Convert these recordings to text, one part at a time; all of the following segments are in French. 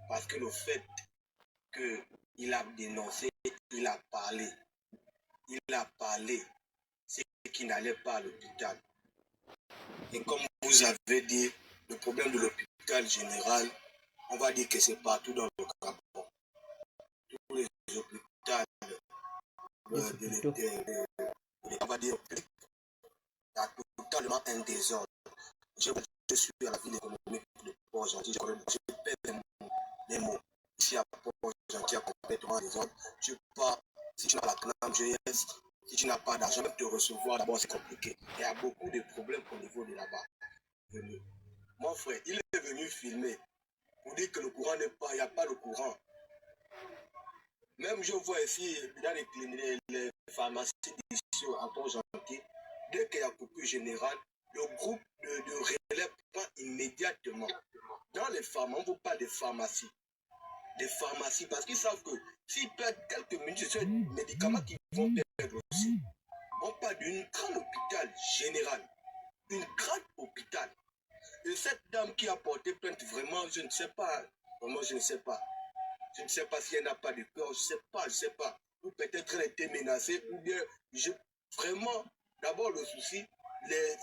Parce que le fait qu'il a dénoncé, il a parlé ce qui n'allait pas à l'hôpital. Et comme vous avez dit, le problème de l'hôpital général, on va dire que c'est partout dans le Gabon. Tous les hôpitaux, on va dire, il y a totalement un désordre. Je suis à la ville économique de Port-Gentil, je perds les mots. Ici à Port-Gentil, il y a complètement désordre. Tu pars, si tu n'as la CNAM, GS, si tu n'as pas d'argent, même te recevoir, d'abord c'est compliqué. Il y a beaucoup de problèmes au niveau de là-bas. Mon frère, il est venu filmer pour dire que le courant n'est pas, il n'y a pas le courant. Même je vois ici dans les pharmacies d'ici à Port-Gentil, dès qu'il y a coupure générale, le groupe de relais prend immédiatement. Dans les pharmacies, on ne veut pas des pharmacies. Des pharmacies, parce qu'ils savent que s'ils perdent quelques minutes, c'est des médicaments qu'ils vont perdre aussi. On parle d'une grande hôpital général. Une grande hôpital. Et cette dame qui a porté plainte, vraiment, je ne sais pas. Vraiment, je ne sais pas. Je ne sais pas si elle n'a pas de peur, je ne sais pas. Ou peut-être elle a été menacée, ou bien, vraiment, d'abord le souci,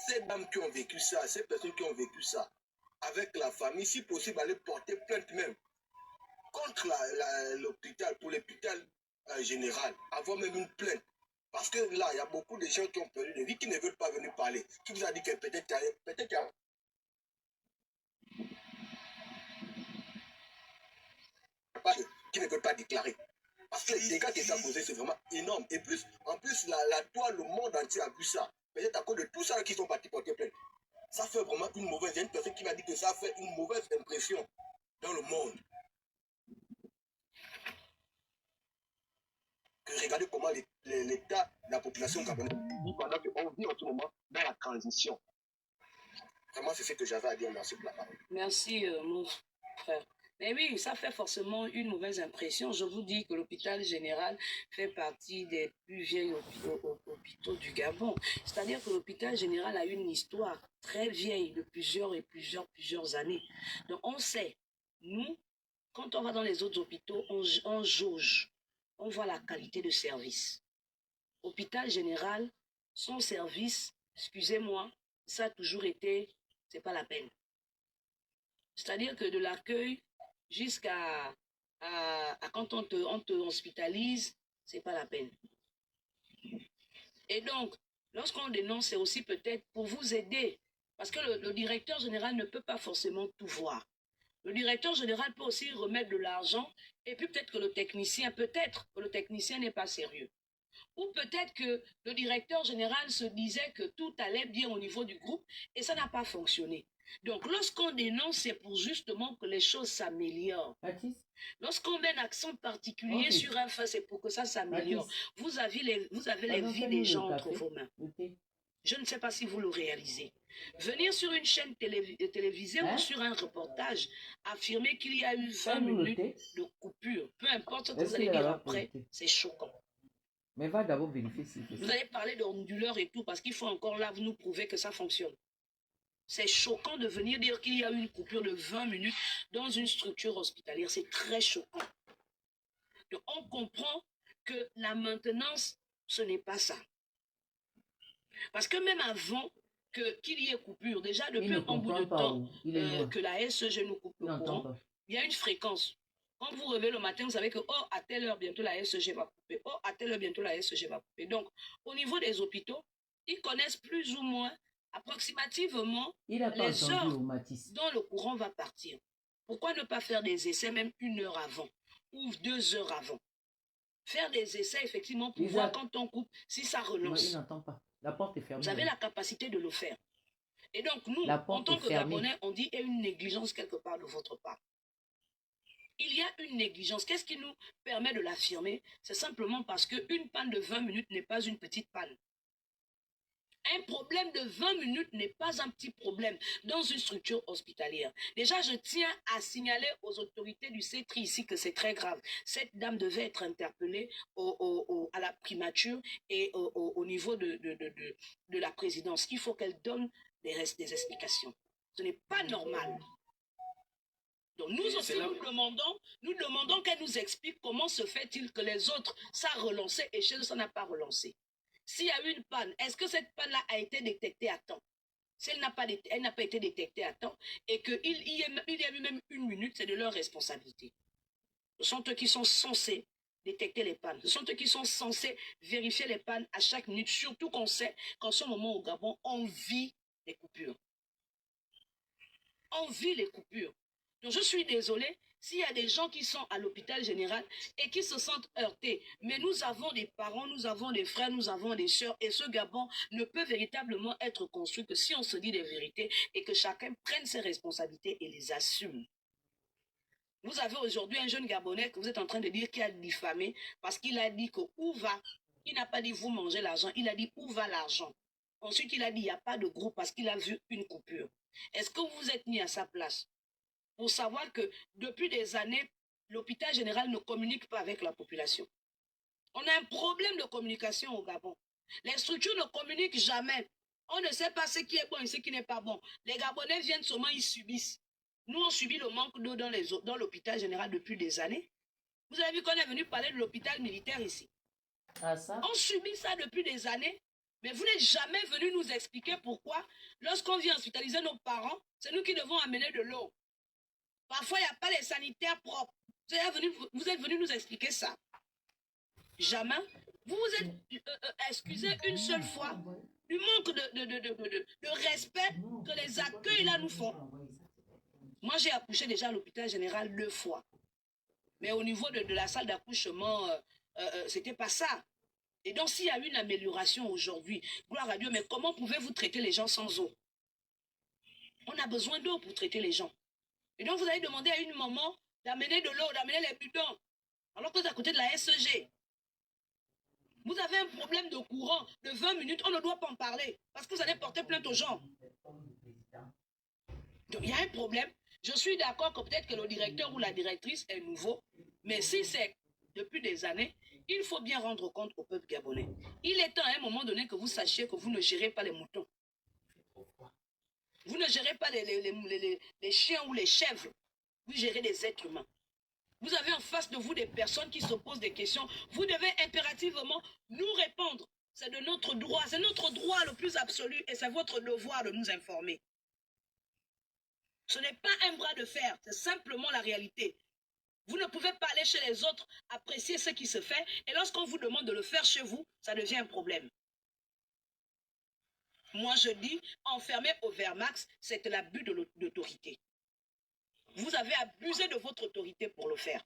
ces dames qui ont vécu ça, ces personnes qui ont vécu ça, avec la famille, si possible, aller porter plainte même contre l'hôpital, pour l'hôpital général, avoir même une plainte. Parce que là, il y a beaucoup de gens qui ont perdu de vie, qui ne veulent pas venir parler. Qui vous a dit que peut-être qu'il y a qui ne veulent pas déclarer. Parce que les dégâts que ça a causé, c'est vraiment énorme. Et plus, en plus, la toile, le monde entier a vu ça. Peut-être à cause de tout ça qui sont partis porter plainte. Ça fait vraiment une mauvaise. Il y a une personne qui m'a dit que ça a fait une mauvaise impression dans le monde. Que regardez comment l'état de la population gabonaise vit pendant qu'on vit en ce moment dans la transition. Vraiment, c'est ce que j'avais à dire. Merci pour la parole. Merci, mon frère. Mais oui, ça fait forcément une mauvaise impression. Je vous dis que l'hôpital général fait partie des plus vieilles hôpitaux du Gabon. C'est-à-dire que l'hôpital général a une histoire très vieille de plusieurs années. Donc on sait, nous, quand on va dans les autres hôpitaux, on jauge, on voit la qualité de service. Hôpital général, son service, excusez-moi, ça a toujours été, c'est pas la peine. C'est-à-dire que de l'accueil jusqu'à quand on te hospitalise, c'est pas la peine. Et donc, lorsqu'on dénonce, c'est aussi peut-être pour vous aider. Parce que le directeur général ne peut pas forcément tout voir. Le directeur général peut aussi remettre de l'argent et puis peut-être que le technicien n'est pas sérieux. Ou peut-être que le directeur général se disait que tout allait bien au niveau du groupe et ça n'a pas fonctionné. Donc, lorsqu'on dénonce, c'est pour justement que les choses s'améliorent. Lorsqu'on met un accent particulier sur un fait, c'est pour que ça s'améliore. Vous avez les vies des gens entre vos mains. Je ne sais pas si vous le réalisez. Venir sur une chaîne télévisée ou sur un reportage, affirmer qu'il y a eu 20 minutes de coupure, peu importe ce que vous allez dire après, c'est choquant. Mais va d'abord vérifier si vous allez parler d'onduleurs et tout, parce qu'il faut encore là nous prouver que ça fonctionne. C'est choquant de venir dire qu'il y a eu une coupure de 20 minutes dans une structure hospitalière. C'est très choquant. Donc, on comprend que la maintenance, ce n'est pas ça. Parce que même avant qu'il y ait coupure, déjà depuis un bout de temps que la SEG nous coupe le courant, il y a une fréquence. Quand vous réveillez le matin, vous savez que oh, à telle heure, bientôt la SEG va couper. Oh, à telle heure, bientôt la SEG va couper. Donc, au niveau des hôpitaux, ils connaissent plus ou moins, approximativement, les heures dont le courant va partir. Pourquoi ne pas faire des essais même 1 heure avant ou 2 heures avant? Faire des essais, effectivement, pour voir quand on coupe, si ça relance. Il n'entend pas. La porte est fermée. Vous avez la capacité de le faire. Et donc, nous, en tant que Gabonais, on dit qu'il y a une négligence quelque part de votre part. Il y a une négligence. Qu'est-ce qui nous permet de l'affirmer? C'est simplement parce qu'une panne de 20 minutes n'est pas une petite panne. Un problème de 20 minutes n'est pas un petit problème dans une structure hospitalière. Déjà, je tiens à signaler aux autorités du CETRI ici que c'est très grave. Cette dame devait être interpellée à la primature et au niveau de la présidence. Il faut qu'elle donne des explications. Ce n'est pas normal. Donc nous aussi, nous demandons qu'elle nous explique comment se fait-il que les autres, ça a relancé et chez eux, ça n'a pas relancé. S'il y a eu une panne, est-ce que cette panne-là a été détectée à temps? Si elle n'a pas été détectée à temps et qu'il y a eu même une minute, c'est de leur responsabilité. Ce sont eux qui sont censés détecter les pannes. Ce sont eux qui sont censés vérifier les pannes à chaque minute, surtout qu'on sait qu'en ce moment au Gabon, on vit les coupures. On vit les coupures. Donc je suis désolée s'il y a des gens qui sont à l'hôpital général et qui se sentent heurtés. Mais nous avons des parents, nous avons des frères, nous avons des sœurs. Et ce Gabon ne peut véritablement être construit que si on se dit des vérités et que chacun prenne ses responsabilités et les assume. Vous avez aujourd'hui un jeune Gabonais que vous êtes en train de dire qu'il a diffamé parce qu'il a dit que où va, il n'a pas dit vous mangez l'argent, il a dit où va l'argent. Ensuite, il a dit il n'y a pas de groupe parce qu'il a vu une coupure. Est-ce que vous êtes mis à sa place pour savoir que depuis des années, l'hôpital général ne communique pas avec la population? On a un problème de communication au Gabon. Les structures ne communiquent jamais. On ne sait pas ce qui est bon et ce qui n'est pas bon. Les Gabonais viennent seulement, ils subissent. Nous, on subit le manque d'eau dans l'hôpital général depuis des années. Vous avez vu qu'on est venu parler de l'hôpital militaire ici. Ah, ça? On subit ça depuis des années. Mais vous n'êtes jamais venu nous expliquer pourquoi, lorsqu'on vient hospitaliser nos parents, c'est nous qui devons amener de l'eau. Parfois, il n'y a pas les sanitaires propres. Vous êtes venu nous expliquer ça. Jamais. Vous vous êtes excusé une seule fois du manque de respect que les accueils là nous font. Moi, j'ai accouché déjà à l'hôpital général 2 fois. Mais au niveau de la salle d'accouchement, c'était pas ça. Et donc, s'il y a une amélioration aujourd'hui, gloire à Dieu, mais comment pouvez-vous traiter les gens sans eau? On a besoin d'eau pour traiter les gens. Et donc, vous allez demander à une maman d'amener de l'eau, d'amener les bidons, alors que c'est à côté de la SEG. Vous avez un problème de courant de 20 minutes, on ne doit pas en parler, parce que vous allez porter plainte aux gens. Donc, il y a un problème. Je suis d'accord que peut-être que le directeur ou la directrice est nouveau, mais si c'est depuis des années, il faut bien rendre compte au peuple gabonais. Il est temps à un moment donné que vous sachiez que vous ne gérez pas les moutons. Vous ne gérez pas les chiens ou les chèvres. Vous gérez des êtres humains. Vous avez en face de vous des personnes qui se posent des questions. Vous devez impérativement nous répondre. C'est de notre droit. C'est notre droit le plus absolu et c'est votre devoir de nous informer. Ce n'est pas un bras de fer, c'est simplement la réalité. Vous ne pouvez pas aller chez les autres, apprécier ce qui se fait, et lorsqu'on vous demande de le faire chez vous, ça devient un problème. Moi, je dis, enfermer au Vermax, c'est l'abus d'autorité. Vous avez abusé de votre autorité pour le faire.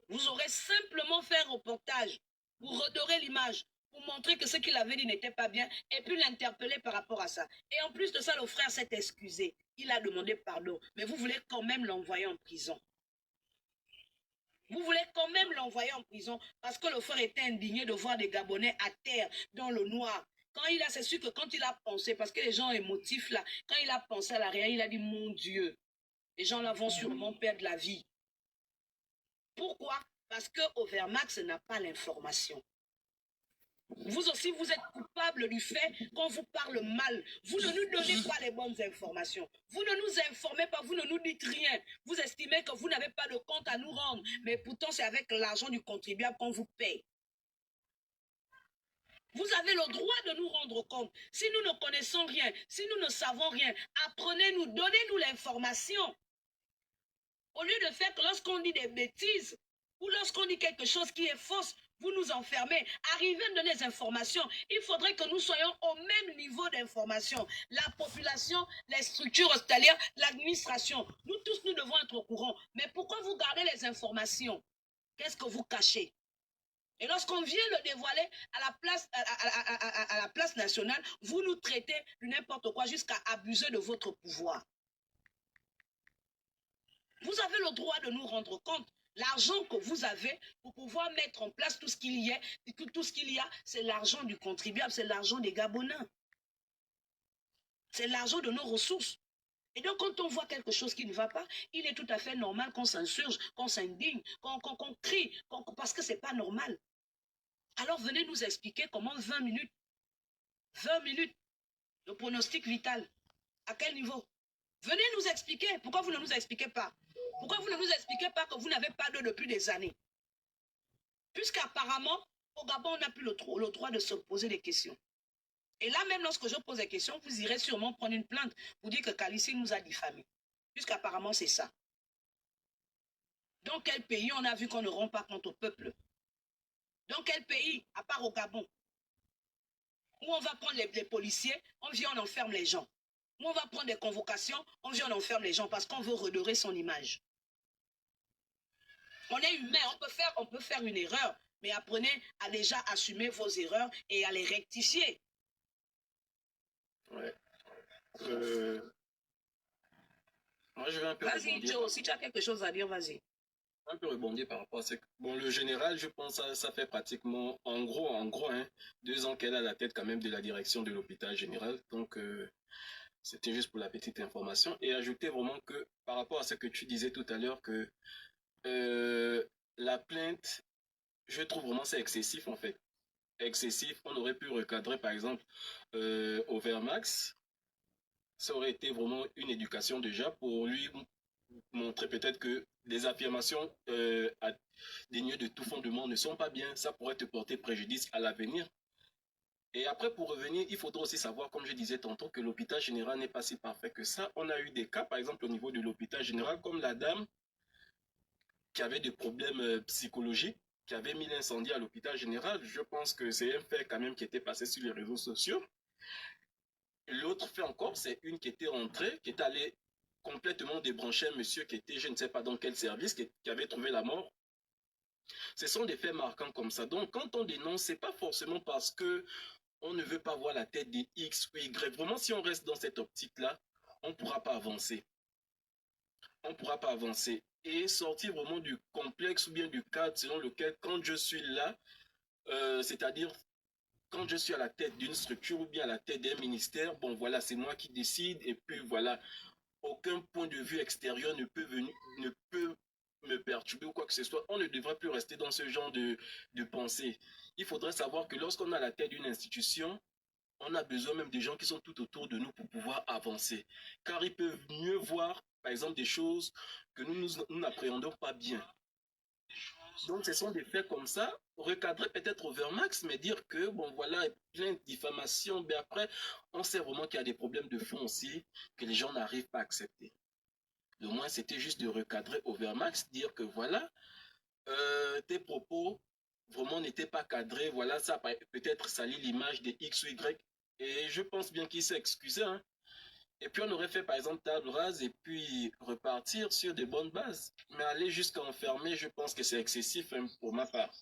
Vous aurez simplement fait un reportage pour redorer l'image, pour montrer que ce qu'il avait dit n'était pas bien, et puis l'interpeller par rapport à ça. Et en plus de ça, le frère s'est excusé. Il a demandé pardon, mais vous voulez quand même l'envoyer en prison. Vous voulez quand même l'envoyer en prison parce que le frère était indigné de voir des Gabonais à terre, dans le noir. Quand il a, c'est sûr que quand il a pensé, parce que les gens émotifs là, quand il a pensé à l'arrière, il a dit, mon Dieu, les gens là vont sûrement perdre la vie. Pourquoi? Parce qu'au Vermax n'a pas l'information. Vous aussi, vous êtes coupable du fait qu'on vous parle mal. Vous ne nous donnez pas les bonnes informations. Vous ne nous informez pas, vous ne nous dites rien. Vous estimez que vous n'avez pas de compte à nous rendre. Mais pourtant, c'est avec l'argent du contribuable qu'on vous paye. Vous avez le droit de nous rendre compte. Si nous ne connaissons rien, si nous ne savons rien, apprenez-nous, donnez-nous l'information. Au lieu de faire que lorsqu'on dit des bêtises, ou lorsqu'on dit quelque chose qui est fausse, vous nous enfermez. Arrivez à me donner des informations. Il faudrait que nous soyons au même niveau d'information. La population, les structures hospitalières, l'administration. Nous tous, nous devons être au courant. Mais pourquoi vous gardez les informations? Qu'est-ce que vous cachez? Et lorsqu'on vient le dévoiler à la place nationale, vous nous traitez de n'importe quoi jusqu'à abuser de votre pouvoir. Vous avez le droit de nous rendre compte. L'argent que vous avez pour pouvoir mettre en place tout ce qu'il y a, c'est l'argent du contribuable, c'est l'argent des Gabonais. C'est l'argent de nos ressources. Et donc, quand on voit quelque chose qui ne va pas, il est tout à fait normal qu'on s'insurge, qu'on s'indigne, qu'on crie, parce que ce n'est pas normal. Alors, venez nous expliquer comment 20 minutes, le pronostic vital, à quel niveau? Venez nous expliquer. Pourquoi vous ne nous expliquez pas? Pourquoi vous ne nous expliquez pas que vous n'avez pas d'eau depuis des années? Puisqu'apparemment, au Gabon, on n'a plus le droit de se poser des questions. Et là, même lorsque je pose des questions, vous irez sûrement prendre une plainte pour dire que Kalissi nous a diffamés. Puisqu'apparemment, c'est ça. Dans quel pays on a vu qu'on ne rend pas compte au peuple? Dans quel pays, à part au Gabon, où on va prendre les policiers, on vient, on enferme les gens. Où on va prendre des convocations, on vient, on enferme les gens parce qu'on veut redorer son image. On est humain, on peut faire une erreur, mais apprenez à déjà assumer vos erreurs et à les rectifier. Ouais. Moi, je vais un peu Vas-y, rebondir. Joe, si tu as quelque chose à dire, vas-y. Un peu rebondir par rapport à ce que... Bon, le général, je pense que ça fait pratiquement, en gros, hein, 2 ans qu'elle a la tête quand même de la direction de l'hôpital général. Donc, c'était juste pour la petite information. Et ajouter vraiment que, par rapport à ce que tu disais tout à l'heure, que la plainte, je trouve vraiment c'est excessif en fait. Excessif. On aurait pu recadrer par exemple au Vermax. Ça aurait été vraiment une éducation déjà pour lui montrer peut-être que les affirmations dénuées de tout fondement ne sont pas bien. Ça pourrait te porter préjudice à l'avenir. Et après, pour revenir, il faudra aussi savoir, comme je disais tantôt, que l'hôpital général n'est pas si parfait que ça. On a eu des cas, par exemple, au niveau de l'hôpital général, comme la dame qui avait des problèmes psychologiques, qui avait mis l'incendie à l'hôpital général. Je pense que c'est un fait quand même qui était passé sur les réseaux sociaux. L'autre fait encore, c'est une qui était rentrée, qui est allée complètement débrancher un monsieur qui était, je ne sais pas dans quel service, qui avait trouvé la mort. Ce sont des faits marquants comme ça. Donc, quand on dénonce, c'est pas forcément parce que on ne veut pas voir la tête des X ou Y. Vraiment, si on reste dans cette optique-là, on ne pourra pas avancer. On ne pourra pas avancer. Et sortir vraiment du complexe ou bien du cadre selon lequel, quand je suis là, c'est-à-dire quand je suis à la tête d'une structure ou bien à la tête d'un ministère, bon voilà, c'est moi qui décide et puis voilà, aucun point de vue extérieur ne peut me perturber ou quoi que ce soit. On ne devrait plus rester dans ce genre de pensée. Il faudrait savoir que lorsqu'on est à la tête d'une institution, on a besoin même des gens qui sont tout autour de nous pour pouvoir avancer. Car ils peuvent mieux voir, par exemple, des choses que nous n'appréhendons pas bien. Donc, ce sont des faits comme ça. Recadrer peut-être au Vermax, mais dire que, bon, voilà, plein de diffamations. Mais après, on sait vraiment qu'il y a des problèmes de fond aussi que les gens n'arrivent pas à accepter. Le moins, c'était juste de recadrer au Vermax, dire que, voilà, tes propos vraiment n'étaient pas cadrés. Voilà, ça peut-être sali l'image des X ou Y. Et je pense bien qu'il s'est excusé. Hein. Et puis on aurait fait par exemple table rase et puis repartir sur des bonnes bases. Mais aller jusqu'à enfermer, je pense que c'est excessif hein, pour ma part.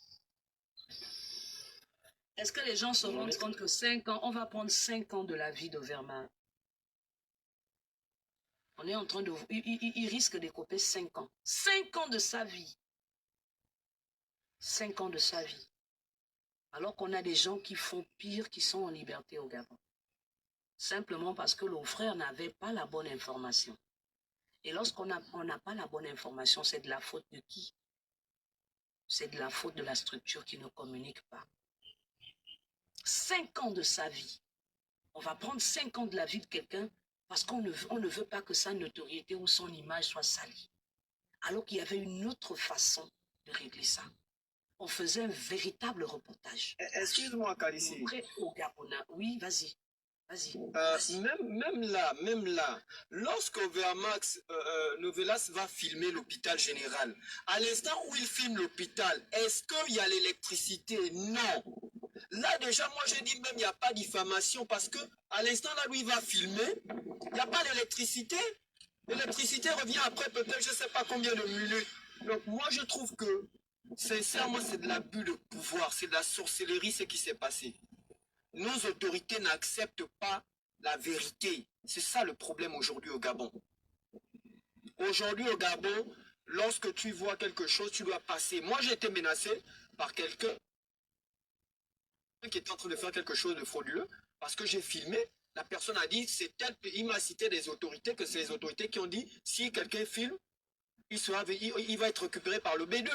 Est-ce que les gens se rendent compte que 5 ans, on va prendre 5 ans de la vie d'Overman? On est en train de... Il risque d'écoper 5 ans. 5 ans de sa vie. 5 ans de sa vie. Alors qu'on a des gens qui font pire, qui sont en liberté au Gabon. Simplement parce que nos frères n'avaient pas la bonne information. Et lorsqu'on n'a pas la bonne information, c'est de la faute de qui? C'est de la faute de la structure qui ne communique pas. 5 ans de sa vie. On va prendre 5 ans de la vie de quelqu'un parce qu'on ne veut pas que sa notoriété ou son image soit salie. Alors qu'il y avait une autre façon de régler ça. On faisait un véritable reportage. Excuse-moi, Kalissi. Au Gabonais. Oui, vas-y. Vas-y. Même là, lorsque Vermax Novelas va filmer l'hôpital général, à l'instant où il filme l'hôpital, est-ce qu'il y a l'électricité? Non. Là déjà, moi je dis même il n'y a pas de diffamation parce que à l'instant là où il va filmer, il n'y a pas d'électricité. L'électricité revient après peut-être je ne sais pas combien de minutes. Donc moi je trouve que sincèrement c'est de l'abus de pouvoir, c'est de la sorcellerie ce qui s'est passé. Nos autorités n'acceptent pas la vérité. C'est ça le problème aujourd'hui au Gabon. Aujourd'hui au Gabon, lorsque tu vois quelque chose, tu dois passer. Moi, j'ai été menacé par quelqu'un qui était en train de faire quelque chose de frauduleux parce que j'ai filmé. La personne a dit, c'est tel, il m'a cité des autorités, que c'est les autorités qui ont dit, si quelqu'un filme, il va être récupéré par le B2.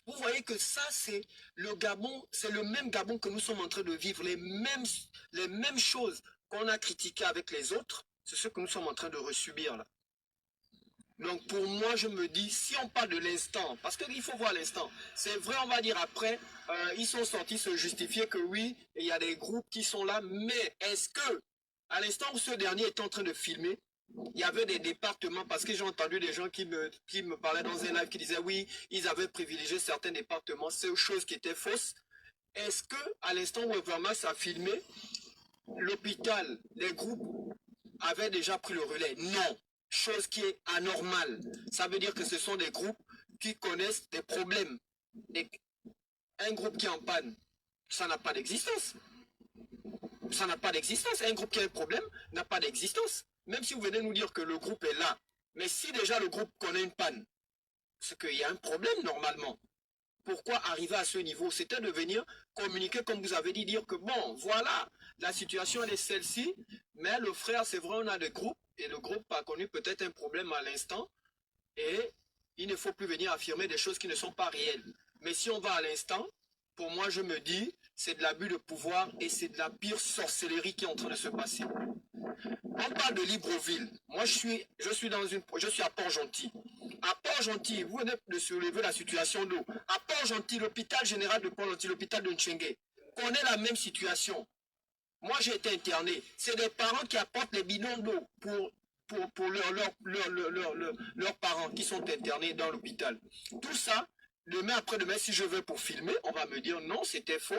Vous voyez que ça, c'est le Gabon, c'est le même Gabon que nous sommes en train de vivre. Les mêmes choses qu'on a critiquées avec les autres, c'est ce que nous sommes en train de resubir là. Donc pour moi, je me dis, si on parle de l'instant, parce qu'il faut voir l'instant, c'est vrai, on va dire après, ils sont sortis se justifier que oui, il y a des groupes qui sont là, mais est-ce que, à l'instant où ce dernier est en train de filmer, il y avait des départements, parce que j'ai entendu des gens qui me parlaient dans un live qui disaient oui, ils avaient privilégié certains départements, c'est une chose qui était fausse. Est-ce que, à l'instant où Evermax a filmé, l'hôpital, les groupes avaient déjà pris le relais? Non. Chose qui est anormale. Ça veut dire que ce sont des groupes qui connaissent des problèmes. Un groupe qui est en panne, ça n'a pas d'existence. Ça n'a pas d'existence. Un groupe qui a un problème n'a pas d'existence. Même si vous venez nous dire que le groupe est là. Mais si déjà le groupe connaît une panne, c'est qu'il y a un problème normalement. Pourquoi arriver à ce niveau? C'était de venir communiquer, comme vous avez dit, dire que bon, voilà, la situation elle est celle-ci, mais le frère, c'est vrai, on a des groupes, et le groupe a connu peut-être un problème à l'instant, et il ne faut plus venir affirmer des choses qui ne sont pas réelles. Mais si on va à l'instant, pour moi, je me dis, c'est de l'abus de pouvoir, et c'est de la pire sorcellerie qui est en train de se passer. On parle de Libreville. Moi, je suis à Port-Gentil. À Port-Gentil, vous venez de soulever la situation d'eau. À Port-Gentil, l'hôpital général de Port-Gentil, l'hôpital de Ntchengue, connaît la même situation. Moi, j'ai été interné. C'est des parents qui apportent les bidons d'eau pour leurs parents qui sont internés dans l'hôpital. Tout ça, demain après-demain, si je vais pour filmer, on va me dire non, c'était faux.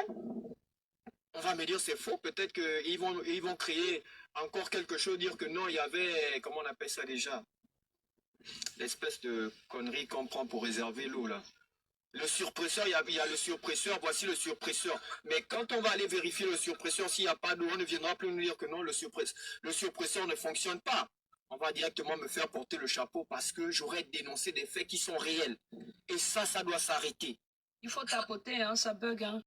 On va me dire c'est faux. Peut-être qu'ils vont créer encore quelque chose, dire que non, il y avait, comment on appelle ça déjà? L'espèce de connerie qu'on prend pour réserver l'eau là. Le surpresseur, il y a le surpresseur, voici le surpresseur. Mais quand on va aller vérifier le surpresseur, s'il n'y a pas d'eau, on ne viendra plus nous dire que non, le surpresseur ne fonctionne pas. On va directement me faire porter le chapeau parce que j'aurais dénoncé des faits qui sont réels. Et ça doit s'arrêter. Il faut tapoter, hein, ça bug. Hein.